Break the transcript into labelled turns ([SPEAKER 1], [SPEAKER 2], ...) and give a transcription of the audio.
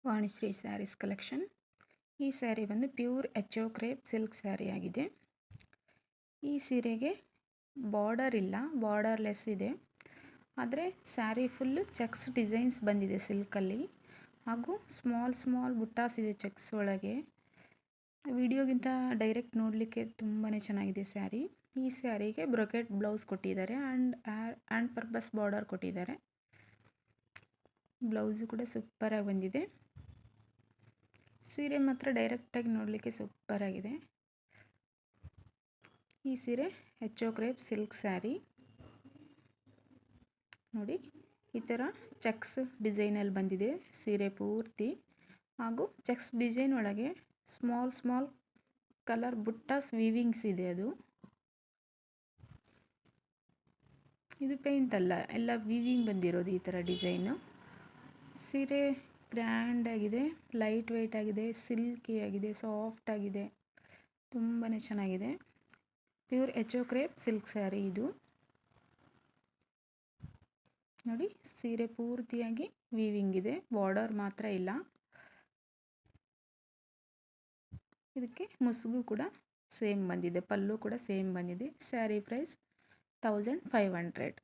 [SPEAKER 1] Vanishree saris collection. ಈ ಸ್ಯಾರಿ ಬಂದು pure H crepe silk sari ಆಗಿದೆ. ಈ ಸೀರೆಗೆ ಬಾರ್ಡರ್ ಇಲ್ಲ, ಬಾರ್ಡರ್ಲೆಸ್ ಇದೆ. ಆದರೆ ಸ್ಯಾರಿ ಫುಲ್ಲು ಚೆಕ್ಸ್ ಡಿಸೈನ್ಸ್ ಬಂದಿದೆ ಸಿಲ್ಕಲ್ಲಿ, ಹಾಗೂ ಸ್ಮಾಲ್ ಬುಟ್ಟಾಸ್ ಇದೆ ಚೆಕ್ಸ್ ಒಳಗೆ. ವಿಡಿಯೋಗಿಂತ ಡೈರೆಕ್ಟ್ ನೋಡಲಿಕ್ಕೆ ತುಂಬಾ ಚೆನ್ನಾಗಿದೆ ಸ್ಯಾರಿ. ಈ ಸ್ಯಾರಿಗೆ ಬ್ರೊಕೆಟ್ ಬ್ಲೌಸ್ ಕೊಟ್ಟಿದ್ದಾರೆ ಆ್ಯಂಡ್ ಪರ್ಪಸ್ ಬಾರ್ಡರ್ ಕೊಟ್ಟಿದ್ದಾರೆ. ಬ್ಲೌಸು ಕೂಡ ಸೂಪರಾಗಿ ಬಂದಿದೆ. ಸೀರೆ ಮಾತ್ರ ಡೈರೆಕ್ಟಾಗಿ ನೋಡಲಿಕ್ಕೆ ಸೂಪರಾಗಿದೆ. ಈ ಸೀರೆ ಎಚ್ ಕ್ರೇಪ್ ಸಿಲ್ಕ್ ಸ್ಯಾರಿ ನೋಡಿ, ಈ ಥರ ಚೆಕ್ಸ್ ಡಿಸೈನಲ್ಲಿ ಬಂದಿದೆ ಸೀರೆ ಪೂರ್ತಿ. ಹಾಗೂ ಚೆಕ್ಸ್ ಡಿಸೈನ್ ಒಳಗೆ ಸ್ಮಾಲ್ ಕಲರ್ ಬುಟ್ಟಾಸ್ ವೀವಿಂಗ್ಸ್ ಇದೆ. ಇದು ಪೇಂಟ್ ಅಲ್ಲ, ಎಲ್ಲ ವೀವಿಂಗ್ ಬಂದಿರೋದು ಈ ಥರ ಡಿಸೈನು. ಸೀರೆ ಗ್ರ್ಯಾಂಡ್ ಆಗಿದೆ, ಲೈಟ್ ವೆಯ್ಟ್ ಆಗಿದೆ, ಸಿಲ್ಕಿ ಆಗಿದೆ, ಸಾಫ್ಟ್ ಆಗಿದೆ, ತುಂಬಾ ಚೆನ್ನಾಗಿದೆ. Pure H crepe silk sari ಇದು ನೋಡಿ. ಸೀರೆ ಪೂರ್ತಿಯಾಗಿ ವೀವಿಂಗ್ ಇದೆ, ಬಾರ್ಡರ್ ಮಾತ್ರ ಇಲ್ಲ. ಇದಕ್ಕೆ ಮುಸುಗು ಕೂಡ ಸೇಮ್ ಬಂದಿದೆ, ಪಲ್ಲು ಕೂಡ ಸೇಮ್ ಬಂದಿದೆ. ಸ್ಯಾರಿ ಪ್ರೈಸ್ 1500.